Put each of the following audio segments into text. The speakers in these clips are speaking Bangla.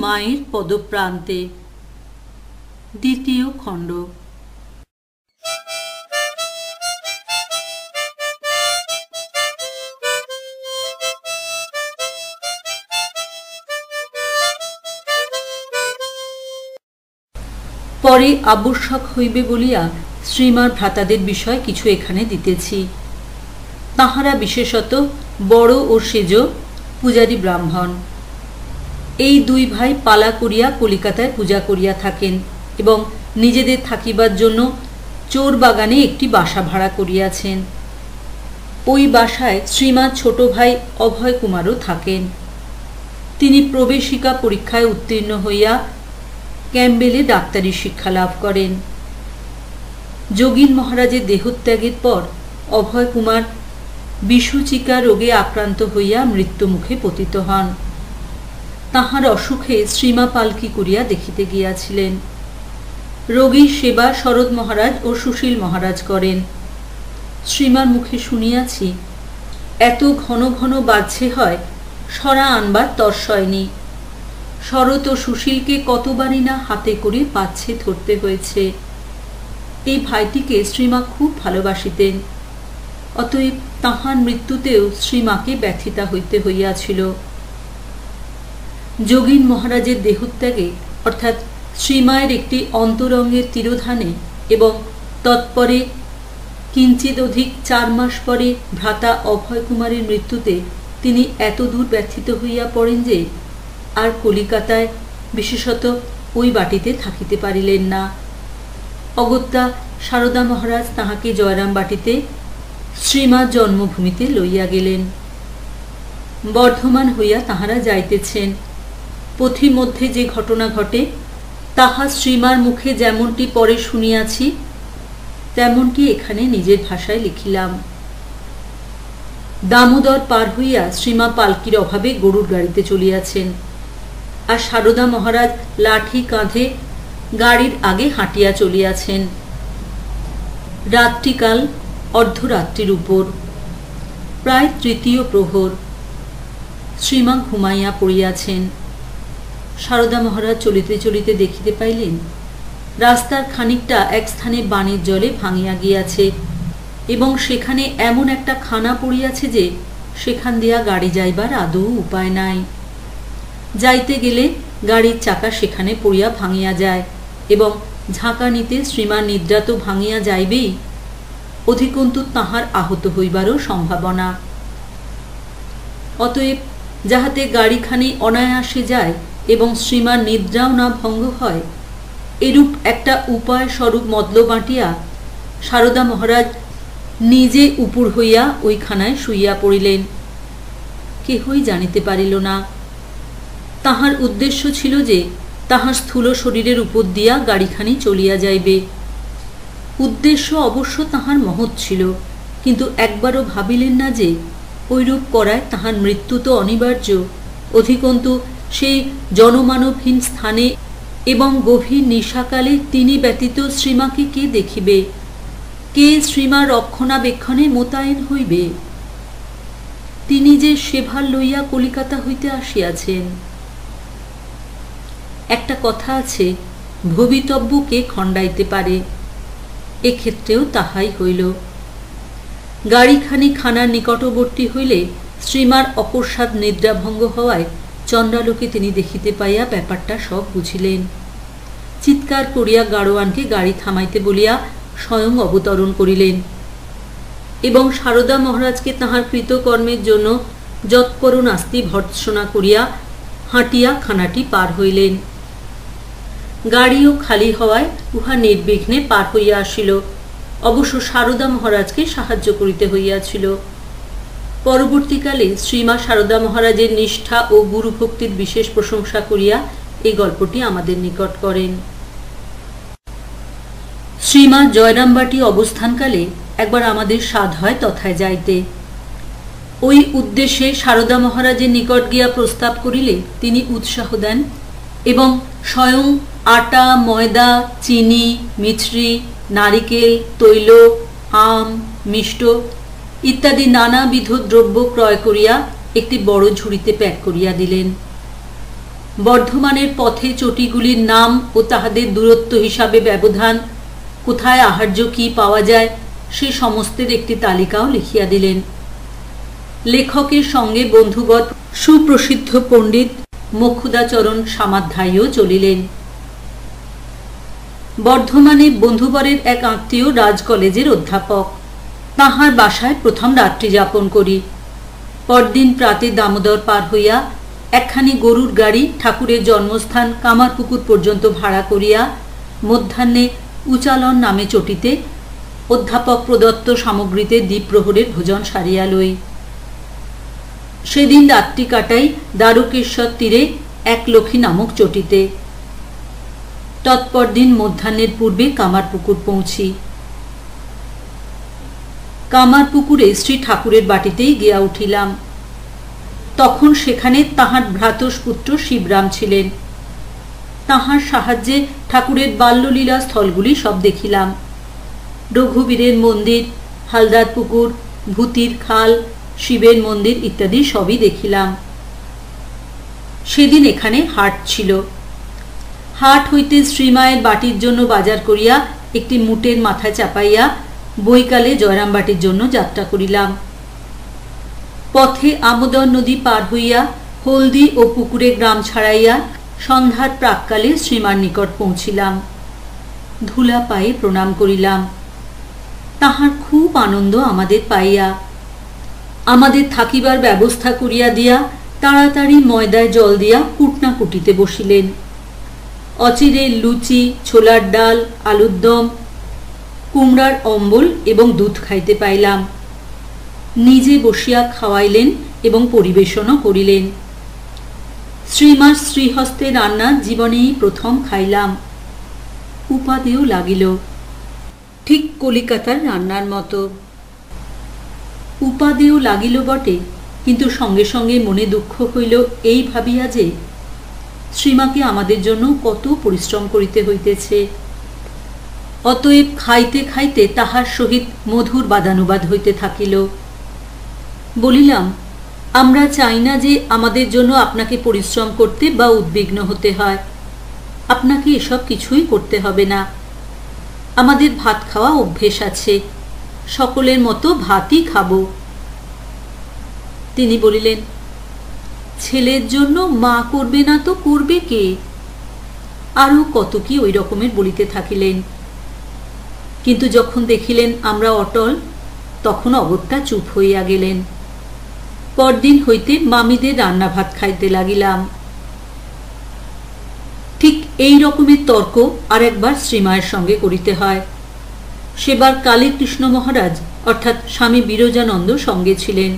মায়ের পদপ্রান্তে দ্বিতীয় খণ্ড। পরে আবশ্যক হইবে বলিয়া শ্রীমার ভ্রাতাদের বিষয় কিছু এখানে দিতেছি। তাহারা বিশেষত বড় ও সেজ পূজারী ব্রাহ্মণ। এই দুই ভাই পালা করিয়া কলিকাতায় পূজা করিয়া থাকেন এবং নিজেদের থাকিবার জন্য চোর বাগানে একটি বাসা ভাড়া করিয়াছেন। ওই বাসায় শ্রীমার ছোট ভাই অভয় কুমারও থাকেন। তিনি প্রবেশিকা পরীক্ষায় উত্তীর্ণ হইয়া ক্যাম্বেলে ডাক্তারি শিক্ষা লাভ করেন। যোগীন মহারাজের দেহত্যাগের পর অভয় কুমার বিসূচিকা রোগে আক্রান্ত হইয়া মৃত্যুমুখে পতিত হন। তাহার অসুখে শ্রীমা পালকি করিয়া দেখিতে গিয়াছিলেন। রোগীর সেবা শরৎ মহারাজ ও সুশীল মহারাজ করেন। শ্রীমার মুখে শুনিয়াছি, এত ঘন ঘন বাজছে হয়, সরা আনবার তর সয়নি। শরৎ ও সুশীলকে কতবারই না হাতে করে পাচ্ছে ধরতে হয়েছে। এই ভাইটিকে শ্রীমা খুব ভালোবাসিতেন। অতএব তাহার মৃত্যুতেও শ্রীমাকে ব্যথিতা হইতে হইয়াছিল। যোগীন মহারাজের দেহত্যাগে অর্থাৎ শ্রীমায়ের একটি অন্তরঙ্গের তিরোধানে এবং তৎপরে কিঞ্চিত অধিক 4 মাস পরে ভ্রাতা অভয় কুমারের মৃত্যুতে তিনি এতদূর ব্যথিত হইয়া পড়েন যে আর কলিকাতায় বিশেষত ওই বাটিতে থাকিতে পারিলেন না। অগত্যা সারদা মহারাজ তাহাকে জয়রাম বাটিতে শ্রীমার জন্মভূমিতে লইয়া গেলেন। বর্ধমান হইয়া তাহারা যাইতেছেন। পথিমধ্যে যে ঘটনা ঘটে তাহা শ্রীমার মুখে যেমনটি পরে শুনিয়াছি তেমনটি এখানে নিজের ভাষায় লিখিলাম। দামোদর পার হইয়া শ্রীমা পালকির অভাবে গরুর গাড়িতে চলিয়াছেন, আর সারদা মহারাজ লাঠি কাঁধে গাড়ির আগে হাঁটিয়া চলিয়াছেন। রাত্রিকাল অর্ধরাত্রির উপর, প্রায় 3য় প্রহর। শ্রীমা ঘুমাইয়া পড়িয়াছেন। সারদা মহারাজ চলিতে চলিতে দেখিতে পাইলেন রাস্তার খানিকটা এক স্থানে বানের জলে ভাঙিয়া গিয়াছে এবং সেখানে এমন একটা খানা পড়িয়াছে যে সেখান দিয়া গাড়ি যাইবার আদৌ উপায় নাই। যাইতে গেলে গাড়ির চাকা সেখানে পড়িয়া ভাঙিয়া যায় এবং ঝাঁকানিতে শ্রীমার নিদ্রা তো ভাঙিয়া যাইবেই, অধিকন্তু তাহার আহত হইবারও সম্ভাবনা। অতএব যাহাতে গাড়িখানি অনায়াসে যায় এবং শ্রীমার নিদ্রাও না ভঙ্গ হয়, এরূপ একটা উপায় স্বরূপ মতলব বাঁটিয়া সারদা মহারাজ নিজে উপুর হইয়া ওইখানায় শুইয়া পড়িলেন। কেহই জানিতে পারিল না। তাহার উদ্দেশ্য ছিল যে তাহার স্থূল শরীরের উপর দিয়া গাড়িখানি চলিয়া যাইবে। উদ্দেশ্য অবশ্য তাহার মহৎ ছিল, কিন্তু একবারও ভাবিলেন না যে ঐরূপ করায় তাহার মৃত্যু তো অনিবার্য, অধিকন্তু সেই জনমানবহীন স্থানে এবং গভীর নিশাকালে তিনি ব্যতীত শ্রীমাকে কে দেখিবে, কে শ্রীমা রক্ষণাবেক্ষণে মোতায়েন হইবে? তিনি যে সেভার লইয়া কলিকাতা হইতে আসিয়াছেন। একটা কথা আছে, ভবিতব্যকে খণ্ডাইতে পারে। এক্ষেত্রেও তাহাই হইল। গাড়িখানি খানার নিকটবর্তী হইলে শ্রীমার অকস্মাৎ নিদ্রাভঙ্গ হওয়ায় চন্দ্রালোকে তিনি দেখিতে পাইয়া ব্যাপারটা সব বুঝিলেন। চিৎকার করিয়া গাড়োয়ানকে গাড়ি থামাইতে বলিয়া স্বয়ং অবতরণ করিলেন এবং সারদা মহারাজকে তাহার কৃতকর্মের জন্য যৎপরণাস্তি ভর্ৎসনা করিয়া হাঁটিয়া খানাটি পার হইলেন। গাড়িও খালি হওয়ায় উহা নির্বিঘ্নে পার হইয়া আসিল। অবশ্য সারদা মহারাজকে সাহায্য করিতে হইয়াছিল। পরবর্তীকালে শ্রীমা সারদা মহারাজের নিষ্ঠা ও গুরুভক্তির বিশেষ প্রশংসা করিয়া এই গল্পটি আমাদের নিকট করেন। শ্রীমা জয়রামবাটি অবস্থানকালে একবার আমাদের সাধ হয় তথায় যাইতে। ওই উদ্দেশ্যে সারদা মহারাজের নিকট গিয়া প্রস্তাব করিলে তিনি উৎসাহ দেন এবং স্বয়ং আটা, ময়দা, চিনি, মিছরি, নারিকেল, তৈল, আম, মিষ্ট ইত্যাদি নানাবিধ দ্রব্য ক্রয় করিয়া একটি বড় ঝুড়িতে প্যাক করিয়া দিলেন। বর্ধমানের পথে চটিগুলির নাম ও তাহাদের দূরত্ব হিসাবে ব্যবধান, কোথায় আহার্য কি পাওয়া যায় সে সমস্তের একটি তালিকাও লিখিয়া দিলেন। লেখকের সঙ্গে বন্ধুবৎ সুপ্রসিদ্ধ পণ্ডিত মোক্ষুদাচরণ সামাধ্যায়ীও চলিলেন। বর্ধমানে বন্ধুবরের এক আত্মীয় রাজ কলেজের অধ্যাপক, তাহার বাসায় প্রথম রাত্রি যাপন করি। পরদিন প্রাতে দামোদর পার হইয়া একখানি গরুর গাড়ি ঠাকুরের জন্মস্থান কামারপুকুর পর্যন্ত ভাড়া করিয়া মধ্যাহ্নে উচালন নামে চটিতে অধ্যাপক প্রদত্ত সামগ্রীতে দ্বীপ্রহরের ভোজন সারিয়া লই। সেদিন রাত্রি কাটাই দ্বারকেশ্বর তীরে একলক্ষী নামক চটিতে। তৎপর দিন মধ্যাহ্নের পূর্বে কামারপুকুর পৌঁছি। কামারপুকুরে শ্রী ঠাকুরের বাটিতেই গিয়া উঠিলাম। তখন সেখানে তাহার ভ্রাতস্পুত্র শিবরাম ছিলেন। তাহার সাহায্যে ঠাকুরের বাল্যলীলা স্থলগুলি সব দেখিলাম। রঘুবীরের মন্দির, হালদার পুকুর, ভূতির খাল, শিবের মন্দির ইত্যাদি সবই দেখিলাম। সেদিন এখানে হাট ছিল। হাট হইতে শ্রীমায়ের বাটির জন্য বাজার করিয়া একটি মুটের মাথায় চাপাইয়া বৈকালে জয়রামবাটির জন্য যাত্রা করিলাম। পথে আমোদর নদী পার হইয়া হলদি ও পুকুরে গ্রাম ছাড়াইয়া সন্ধ্যার প্রাককালে শ্রীমার নিকট পৌঁছিলাম। ধুলা পায়ে প্রণাম করিলাম। তাহার খুব আনন্দ আমাদের পাইয়া আমাদের থাকিবার ব্যবস্থা করিয়া দিয়া তাড়াতাড়ি ময়দায় জল দিয়া কুটনা কুটিতে বসিলেন। অচিরে লুচি, ছোলার ডাল, আলুর দম, কুমড়ার অম্বল এবং দুধ খাইতে পাইলাম। নিজে বসিয়া খাওয়াইলেন এবং পরিবেশনও করিলেন। শ্রীমার শ্রীহস্তে রান্না জীবনেই প্রথম খাইলাম। উপাদেয় লাগিল, ঠিক কলিকাতার রান্নার মতো। উপাদেয় লাগিল বটে, কিন্তু সঙ্গে সঙ্গে মনে দুঃখ হইল এই ভাবিয়া যে শ্রীমাকে আমাদের জন্য কত পরিশ্রম করিতে হইতেছে। অতএব খাইতে খাইতে তাহার সহিত মধুর বাদানুবাদ হইতে থাকিল। বলিলাম, আমরা চাই না যে আমাদের জন্য আপনাকে পরিশ্রম করতে বা উদ্বিগ্ন হতে হয়। আপনাকে এসব কিছুই করতে হবে না। আমাদের ভাত খাওয়া অভ্যেস আছে, সকলের মতো ভাতই খাব। তিনি বলিলেন, ছেলের জন্য মা করবে না তো করবে কে? আরও কত কি ওই রকমের বলিতে থাকিলেন। কিন্তু যখন দেখিলেন আমরা অটল, তখন অগত্যা চুপ হইয়া গেলেন। পরদিন হইতে মামিদের রান্না ভাত খাইতে লাগিলাম। ঠিক এই রকমের তর্ক আর একবার শ্রীমায়ের সঙ্গে করিতে হয়। সেবার কালী কৃষ্ণ মহারাজ অর্থাৎ স্বামী বিরজানন্দ সঙ্গে ছিলেন।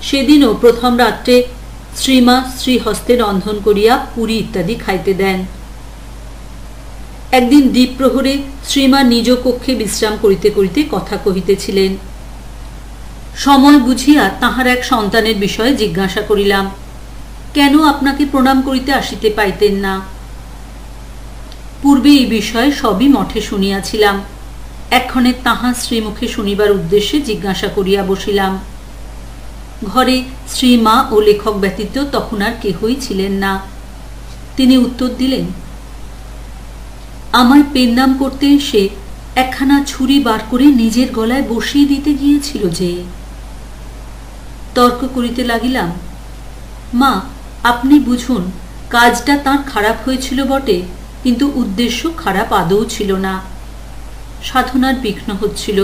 সেদিনও প্রথম রাত্রে শ্রীমা শ্রীহস্তে রন্ধন করিয়া পুরি ইত্যাদি খাইতে দেন। একদিন দ্বীপ্রহরে শ্রীমা নিজ কক্ষে বিশ্রাম করিতে করিতে কথা কহিতেছিলেন। সময় বুঝিয়া তাহার এক সন্তানের বিষয়ে জিজ্ঞাসা করিলাম, কেন আপনাকে প্রণাম করিতে আসিতে পাইতেন না? পূর্বে এই বিষয়ে সবই মঠে শুনিয়াছিলাম। এক্ষণে তাহার শ্রীমুখে শুনিবার উদ্দেশ্যে জিজ্ঞাসা করিয়া বসিলাম। ঘরে শ্রীমা ও লেখক ব্যতীত তখন আর কেহই ছিলেন না। তিনি উত্তর দিলেন, আমায় পেন্নাম করতে এসে একখানা ছুরি বার করে নিজের গলায় বসিয়ে দিতে গিয়েছিল যে। তর্ক করিতে লাগিলাম, মা আপনি বুঝুন, কাজটা তার খারাপ হয়েছিল বটে, কিন্তু উদ্দেশ্য খারাপ আদৌ ছিল না। সাধনার বিঘ্ন হচ্ছিল,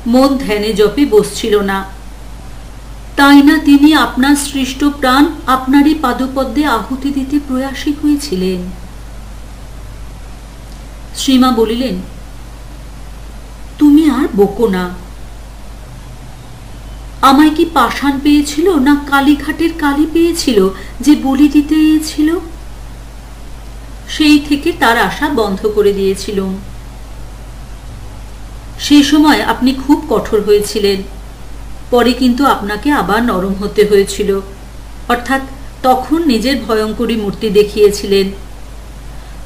মন ধ্যানে জপে বসছিল না। তাই না তিনি আপনার সৃষ্ট প্রাণ আপনারই পাদপদ্মে আহুতি দিতে প্রয়াসী হয়েছিলেন। শ্রীমা বলিলেন, তুমি আর বকো না। আমায় কি পাষাণ পেয়েছিল না কালীঘাটের কালী পেয়েছিল যে বলি দিতে এসেছিল? সেই থেকে তার আশা বন্ধ করে দিয়েছিল। সেই সময় আপনি খুব কঠোর হয়েছিলেন, পরে কিন্তু আপনাকে আবার নরম হতে হয়েছিল। অর্থাৎ তখন নিজের ভয়ঙ্করী মূর্তি দেখিয়েছিলেন,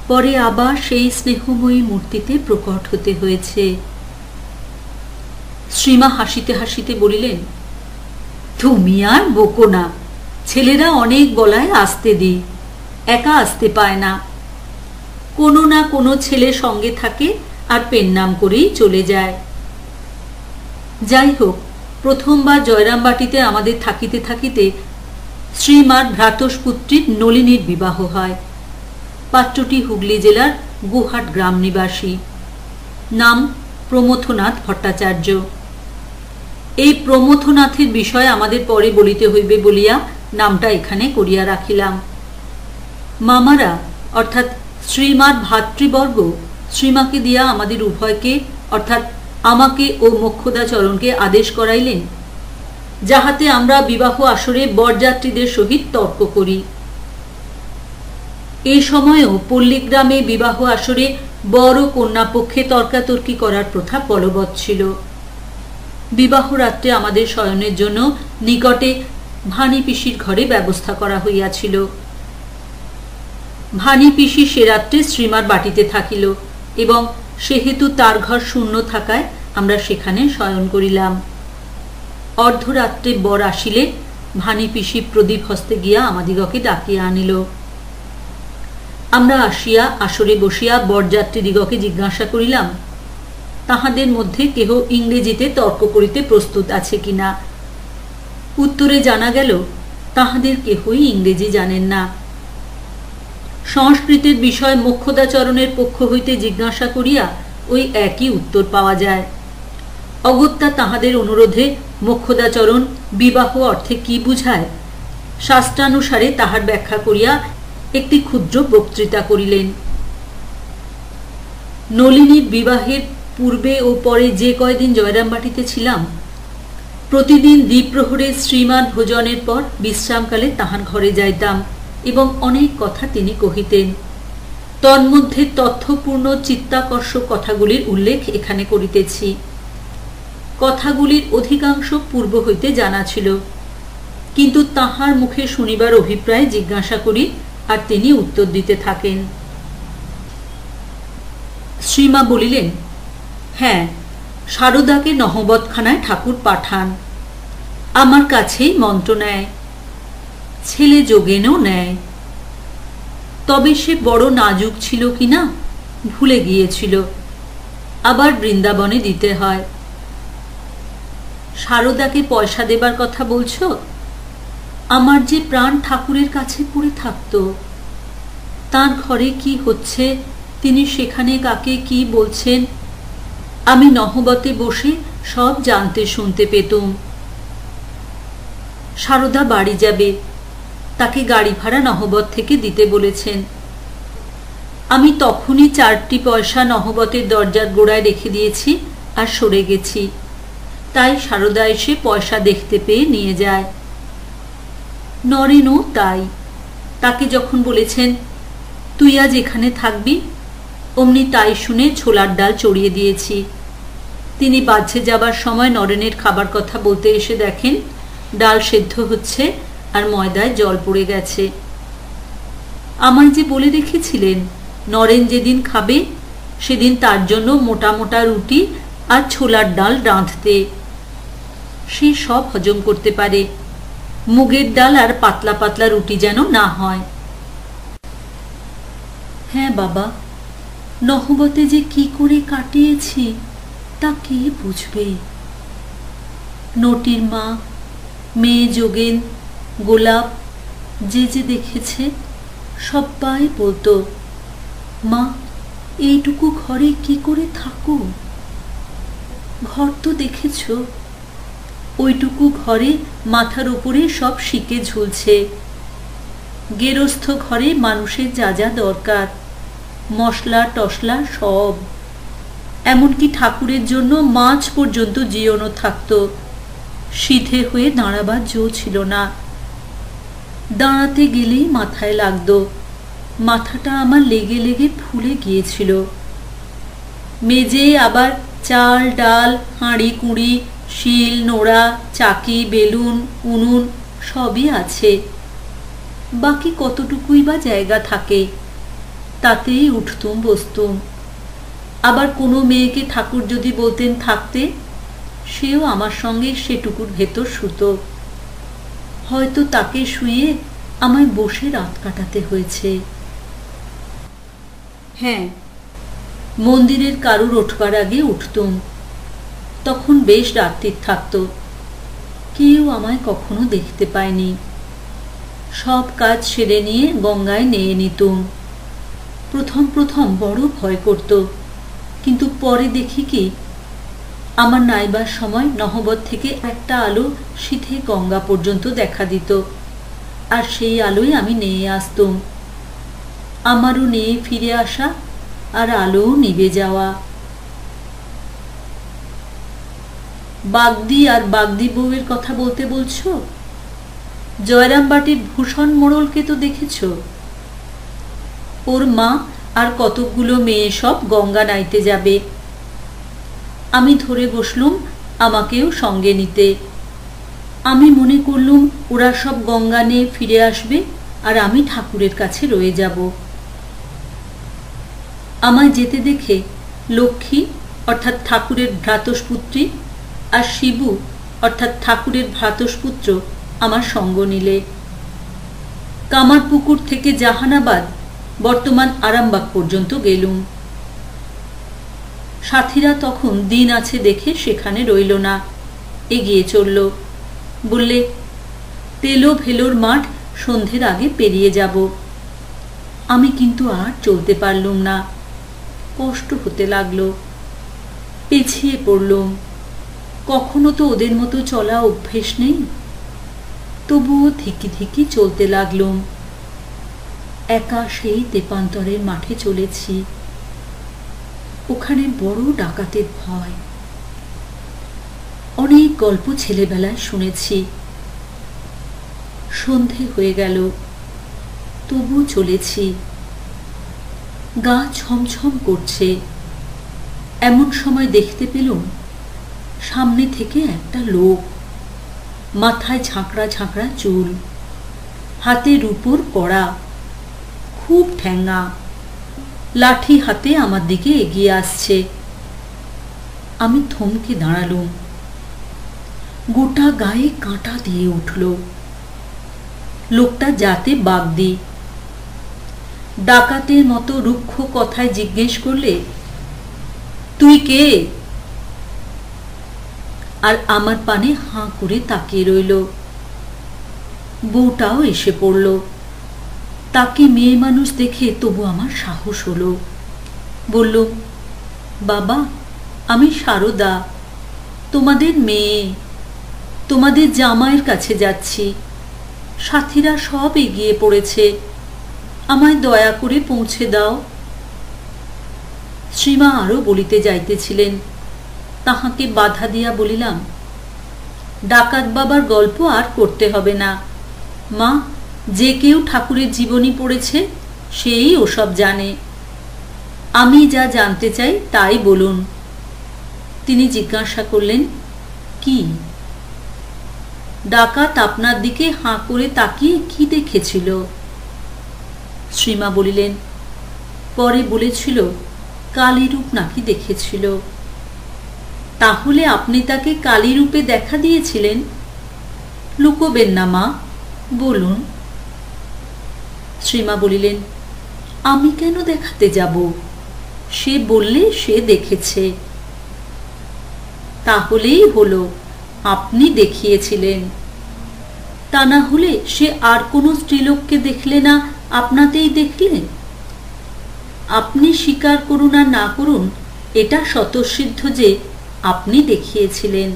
পরে আবার সেই স্নেহময়ী মূর্তিতে প্রকট হতে হয়েছে। শ্রীমা হাসিতে হাসিতে বলিলেন, তুমি আর বকো না, ছেলেরা অনেক বলায় আসতে দিই, একা আসতে পায় না, কোনো না কোনো ছেলে সঙ্গে থাকে আর পেন নাম করেই চলে যায়। যাই হোক, প্রথমবার জয়রামবাটিতে আমাদের থাকিতে থাকিতে শ্রীমার ভ্রাতস্পুত্রীর নলিনীর বিবাহ হয়। পাত্রটি হুগলি জেলার গুহাট গ্রাম নিবাসী, নাম প্রমথনাথ ভট্টাচার্য। এই প্রমথনাথের বিষয় আমাদের পরে বলিতে হইবে বলিয়া নামটা এখানে করিয়া রাখিলাম। মামারা অর্থাৎ শ্রীমার ভাতৃবর্গ শ্রীমাকে দিয়া আমাদের উভয়কে অর্থাৎ আমাকে ও মোক্ষদাচরণকে আদেশ করাইলেন যাহাতে আমরা বিবাহ আসরে বরযাত্রীদের সহিত তর্ক করি। এই সময়ও পল্লীগ্রামে বিবাহ আসরে বর ও কন্যা পক্ষে তর্কাতর্কি করার প্রথা বলবৎ ছিল। বিবাহ রাত্রে আমাদের শয়নের জন্য নিকটে ভানি পিসির ঘরে ব্যবস্থা করা হইয়াছিল। ভানি পিসি সে রাত্রে শ্রীমার বাটিতে থাকিল এবং সেহেতু তার ঘর শূন্য থাকায় আমরা সেখানে শয়ন করিলাম। অর্ধরাত্রে বর আসিলে ভানি পিসি প্রদীপ হস্তে গিয়া আমাদিগকে ডাকিয়া আনিল। আমরা আসিয়া আসরে বসিয়া বরযাত্রীদিগকে জিজ্ঞাসা করিলাম তাহাদের মধ্যে কেহ ইংরেজিতে তর্ক করিতে প্রস্তুত আছে কিনা। উত্তরে জানা গেল তাহাদের কেহই ইংরেজি জানেন না। সংস্কৃতের বিষয় মোক্ষদাচরণের পক্ষ হইতে জিজ্ঞাসা করিয়া ওই একই উত্তর পাওয়া যায়। অগত্যা তাহাদের অনুরোধে মোক্ষদাচরণ বিবাহ অর্থে কি বুঝায় শাস্ত্রানুসারে তাহার ব্যাখ্যা করিয়া একটি ক্ষুদ্র বক্তৃতা করিলেন। নলিনীর বিবাহের পূর্বে ও পরে যে কয়দিন জয়রামবাটিতে ছিলাম, প্রতিদিন দ্বিপ্রহরে শ্রীমান ভোজনের পর বিশ্রামকালে তাহার ঘরে যাইতাম এবং অনেক কথা তিনি কহিতেন। তন্মধ্যে তথ্যপূর্ণ চিত্তাকর্ষক কথাগুলির উল্লেখ এখানে করিতেছি। কথাগুলির অধিকাংশ পূর্ব হইতে জানা ছিল, কিন্তু তাহার মুখে শুনিবার অভিপ্রায় জিজ্ঞাসা করি আর তিনি উত্তর দিতে থাকেন। শ্রীমা বলিলেন, হ্যাঁ, সারদাকে নহবতখানায় ঠাকুর পাঠান, আমার কাছেই মন্ত্র নেয়, ছেলে যোগেনও নেয়। তবে সে বড় নাজুক ছিল কিনা ভুলে গিয়েছিল, আবার বৃন্দাবনে দিতে হয়। সারদাকে পয়সা দেবার কথা বলছো? আমার যে প্রাণ ঠাকুরের কাছে পড়ে থাকতো, তার ঘরে কি হচ্ছে, তিনি সেখানে কাকে কি বলছেন, আমি নহবতে বসে সব জানতে শুনতে পেতুম। সারদা বাড়ি যাবে, তাকে গাড়ি ভাড়া নহবত থেকে দিতে বলেছেন। আমি তখনই 4টি পয়সা নহবতের দরজার গোড়ায় রেখে দিয়েছি আর সরে গেছি, তাই সারদা এসে পয়সা দেখতে পেয়ে নিয়ে যায়। নরেনও তাই, তাকে যখন বলেছেন তুই আজ এখানে থাকবি, অমনি তাই শুনে ছোলার ডাল চড়িয়ে দিয়েছি। তিনি বাজে যাবার সময় নরেনের খাবার কথা বলতে এসে দেখেন ডাল সেদ্ধ হচ্ছে আর ময়দায় জল পড়ে গেছে। আমায় যে বলে রেখেছিলেন নরেন যেদিন খাবে সেদিন তার জন্য মোটা মোটা রুটি আর ছোলার ডাল রাঁধতে। সে সব হজম করতে পারে, মুগের ডাল আর পাতলা পাতলা রুটি যেন না হয়। হ্যাঁ বাবা, নহবতে যে কি করে কাটিয়েছি তা কে বুঝবে। নটির মা, মেয়ে যোগেন, গোলাপ যে যে দেখেছে সবাই বলতো, মা এইটুকু ঘরে কি করে থাকো? ঘর তো দেখেছ, ওইটুকু ঘরে মাথার উপরে সব শিকে ঝুলছে। গেরস্থ ঘরে মানুষের যা যা দরকার, মশলা টসলা সব, এমনকি ঠাকুরের জন্য মাছ পর্যন্ত জিওনো থাকতো। সিধে হয়ে দাঁড়াবার জো ছিল না, দাঁড়াতে গেলেই মাথায় লাগতো। মাথাটা আমার লেগে লেগে ফুলে গিয়েছিল। মেজে আবার চাল ডাল, হাঁড়ি কুঁড়ি, শিল নোড়া, চাকি, বেলুন, উনুন সবই আছে। বাকি কতটুকুই বা জায়গা থাকে, তাতেই উঠতুম বসতুম। আবার কোনো মেয়েকে ঠাকুর যদি বলতেন থাকতে, সেও আমার সঙ্গে সেটুকুর ভেতর শুতো। হয়তো তাকে শুয়ে আমায় বসে রাত কাটাতে হয়েছে। হ্যাঁ, মন্দিরের কারুর ওঠবার আগে উঠতুম, তখন বেশ রাত্রির থাকত। কেউ আমায় কখনো দেখতে পায়নি। সব কাজ সেরে নিয়ে গঙ্গায় নেয়ে নিতুম। প্রথম প্রথম বড় ভয় করত, কিন্তু পরে দেখি কি আমার নাইবার সময় নহবত থেকে একটা আলো সিধে গঙ্গা পর্যন্ত দেখা দিত, আর সেই আলোয় আমি নেয়ে আসতুম। আমারও নেয়ে ফিরে আসা আর আলোও নিভে যাওয়া। বাগদি আর বাগদি বউয়ের কথা বলতে বলছো? জয়রামবাটির ভূষণ মোড়লকে তো দেখেছ? ওর মা আর কতকগুলো মেয়ে সব গঙ্গা নাইতে যাবে। আমি ধরে বসলুম আমাকেও সঙ্গে নিতে। আমি মনে করলুম ওরা সব গঙ্গা নিয়ে ফিরে আসবে আর আমি ঠাকুরের কাছে রয়ে যাব। আমায় যেতে দেখে লক্ষ্মী অর্থাৎ ঠাকুরের ভ্রাতস্পুত্রী আর শিবু অর্থাৎ ঠাকুরের ভ্রাতস্পুত্র আমার সঙ্গ নিলে। কামারপুকুর থেকে জাহানাবাদ বর্তমান আরামবাগ পর্যন্ত গেলুম। সাথীরা তখন দিন আছে দেখে সেখানে রইল না, এগিয়ে চলল। বললে, তেলো ভেলোর মাঠ সন্ধ্যের আগে পেরিয়ে যাব। আমি কিন্তু আর চলতে পারলুম না, কষ্ট হতে লাগলো। পিছিয়ে পড়লুম। কখনো তো ওদের মতো চলা অভ্যেস নেই, তবুও ধিকি ধিকি চলতে লাগলুম। একা সেই তেপান্তরের মাঠে চলেছি। ওখানে বড় ডাকাতের ভয়। অনেক গল্প ছেলেবেলায় শুনেছি। সন্ধে হয়ে গেল, তবু চলেছি। গা ছমছম করছে। এমন সময় দেখতে পেলুম সামনে থেকে একটা লোক, মাথায় ঝাঁকড়া ঝাঁকড়া চুল, হাতে রূপোর কড়া, খুব ঠ্যাঙ্গা, লাঠি হাতে আমার দিকে এগিয়ে আসছে। আমি থমকে দাঁড়ালুম। গোটা গায়ে কাঁটা দিয়ে উঠল। লোকটা জাতে বাগদি। ডাকাতের মতো রুক্ষ কথায় জিজ্ঞেস করলে, তুই কে? আর আমার পানে হাঁ করে তাকিয়ে রইল। বউটাও এসে পড়ল। তাকে মেয়ে মানুষ দেখে তবু আমার সাহস হলো। বলল, বাবা, আমি সারদা, তোমাদের মেয়ে। তোমাদের জামাইয়ের কাছে যাচ্ছি। সাথীরা সব এগিয়ে পড়েছে, আমায় দয়া করে পৌঁছে দাও। শ্রীমা আরো বলিতে যাইতেছিলেন, তাহাকে বাধা দিয়া বলিলাম, ডাকাত বাবার গল্প আর করতে হবে না মা। যে কেউ ঠাকুরের জীবনী পড়েছে সেই ওসব জানে। আমি যা জানতে চাই তাই বলুন। তিনি জিজ্ঞাসা করলেন, কি? ডাকাত আপনার দিকে হাঁ করে তাকিয়ে কি দেখেছিল? শ্রীমা বলিলেন, পরে বলেছিল কালী রূপ নাকি দেখেছিল। তাহলে আপনি তাকে কালী রূপে দেখা দিয়েছিলেন? লুকোবেন না মা, বলুন। শ্রীমা বলিলেন, আমি কেন দেখাতে যাব? সে বললে সে দেখেছে। তাহলেই হলো, আপনি দেখিয়েছিলেন। তা না হলে সে আর কোনো স্ত্রীলোককে দেখলে না আপনাতেই দেখলে? আপনি স্বীকার করুন আর না করুন, এটা স্বতঃসিদ্ধ যে আপনি দেখিয়েছিলেন।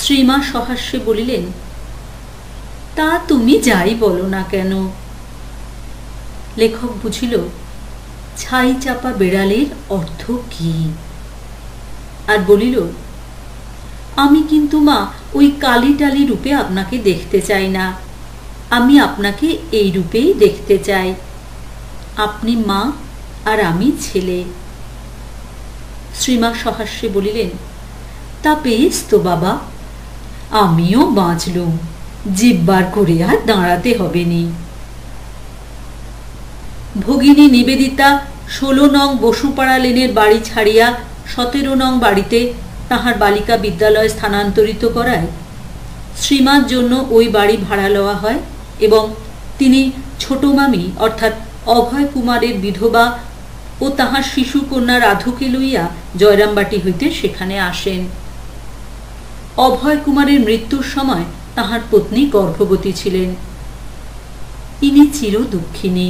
শ্রীমা সহাস্যে বলিলেন, তা তুমি যাই বলো না কেন। লেখক বুঝিল ছাই চাপা বেড়ালের অর্থ কি, আর বলিল, আমি কিন্তু মা ওই কালি টালি রূপে আপনাকে দেখতে চাই না। আমি আপনাকে এই রূপেই দেখতে চাই। আপনি মা আর আমি ছেলে। শ্রীমা সহাস্যে বলিলেন, তা বেশ তো বাবা, আমিও বাঁচলুম, জিব্বার করে আর দাঁড়াতে হবে নি। ভগিনী নিবেদিতা 16 নং বসুপাড়া লেনের বাড়ি ছাড়িয়া 17 নং বাড়িতে তাহার বালিকা বিদ্যালয় স্থানান্তরিত করায় শ্রীমার জন্য ওই বাড়ি ভাড়া লওয়া হয় এবং তিনি ছোট মামি অর্থাৎ অভয় কুমারের বিধবা ও তাহার শিশু কন্যা রাধুকে লইয়া জয়রামবাটি হইতে সেখানে আসেন। অভয় কুমারের মৃত্যুর সময় তাহার পত্নী গর্ভবতী ছিলেন। ইনি চির দুঃখিনী,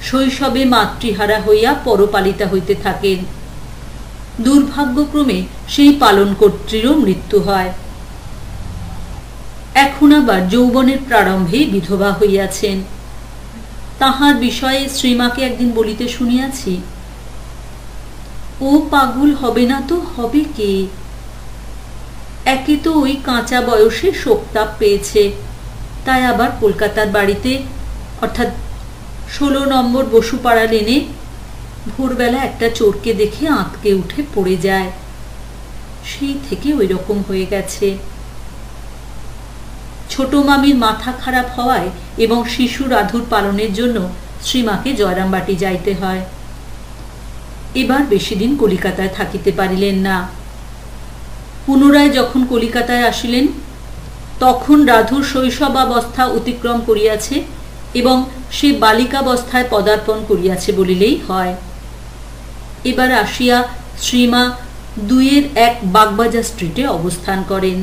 শৈশবে মাতৃহারা হইয়া পরপালিতা হইতে থাকেন। দুর্ভাগ্যক্রমে সেই পালনকর্ত্রীরও মৃত্যু হয়। এখন আবার যৌবনের প্রারম্ভেই বিধবা হইয়াছেন। তাহার বিষয়ে শ্রীমাকে একদিন বলিতে শুনিয়াছি, ও পাগল হবে না তো হবে কে? একে তো ওই কাঁচা বয়সে শোকতাপ পেয়েছে, তাই আবার কলকাতার বাড়িতে অর্থাৎ 16 নম্বর বসুপাড়া লেনে ভোরবেলা একটা চোরকে দেখে আঁতকে উঠে পড়ে যায়। সেই থেকে ওই রকম হয়ে গেছে। ছোট মামির মাথা খারাপ হওয়ায় এবং শিশু রাধুর পালনের জন্য শ্রীমাকে জয়রামবাটি যাইতে হয়। এবার বেশি দিন কলিকাতায় থাকিতে পারিলেন না। পুনরায় যখন কলিকাতায় আসিলেন, তখন রাধুর শৈশবাবস্থা অতিক্রম করিয়াছে এবং সে বালিকাবস্থায় পদার্পণ করিয়াছে বলিলেই হয়। এবার আসিয়া শ্রীমা 2-1 বাগবাজার স্ট্রিটে অবস্থান করেন।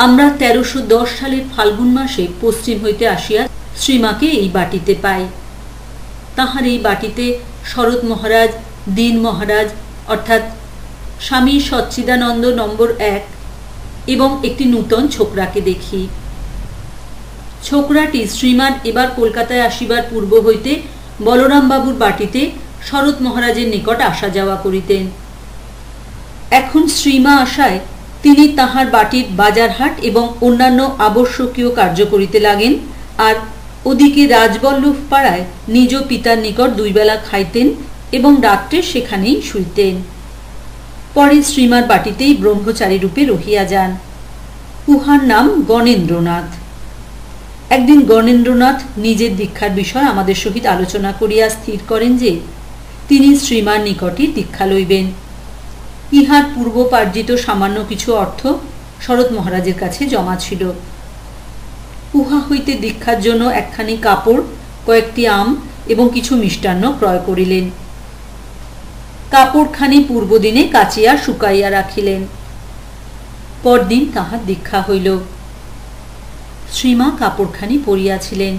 আমরা 1310 সালের ফাল্গুন মাসে পশ্চিম হইতে আসিয়া শ্রীমাকে এই বাটিতে পাই। তাহার এই বাটিতে শরৎ মহারাজ, দীন মহারাজ অর্থাৎ স্বামী সচ্চিদানন্দ নম্বর 1 এবং একটি নূতন ছোকরাকে দেখি। ছোকরাটি শ্রীমান এবার কলকাতায় আসিবার পূর্ব হইতে বলরামবাবুর বাটিতে শরৎ মহারাজের নিকট আসা যাওয়া করিতেন। এখন শ্রীমা আসায় তিনি তাহার বাটির বাজারহাট এবং অন্যান্য আবশ্যকীয় কার্য করিতে লাগেন, আর ওদিকে রাজবল্লভ পাড়ায় নিজ পিতার নিকট 2 বেলা খাইতেন এবং রাত্রে সেখানেই শুইতেন। পরে শ্রীমার বাটিতেই ব্রহ্মচারী রূপে রহিয়া যান। উহার নাম গণেন্দ্রনাথ। একদিন গণেন্দ্রনাথ নিজের দীক্ষার বিষয় আমাদের সহিত আলোচনা করিয়া স্থির করেন যে তিনি শ্রীমার নিকটই দীক্ষা লইবেন। ইহার পূর্বোপার্জিত সামান্য কিছু অর্থ শরৎ মহারাজের কাছে জমা ছিল। উহা হইতে দীক্ষার জন্য একখানি কাপড়, কয়েকটি আম এবং কিছু মিষ্টান্ন ক্রয় করিলেন। কাপড়খানি পূর্বদিনে কাচিয়া শুকাইয়া রাখিলেন। পরদিন তাহার দীক্ষা হইল। শ্রীমা কাপড়খানি পরিয়াছিলেন।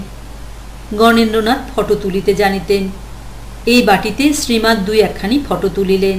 গণেন্দ্রনাথ ফটো তুলিতে জানিতেন। এই বাটিতে শ্রীমা 2-1খানি ফটো তুলিলেন।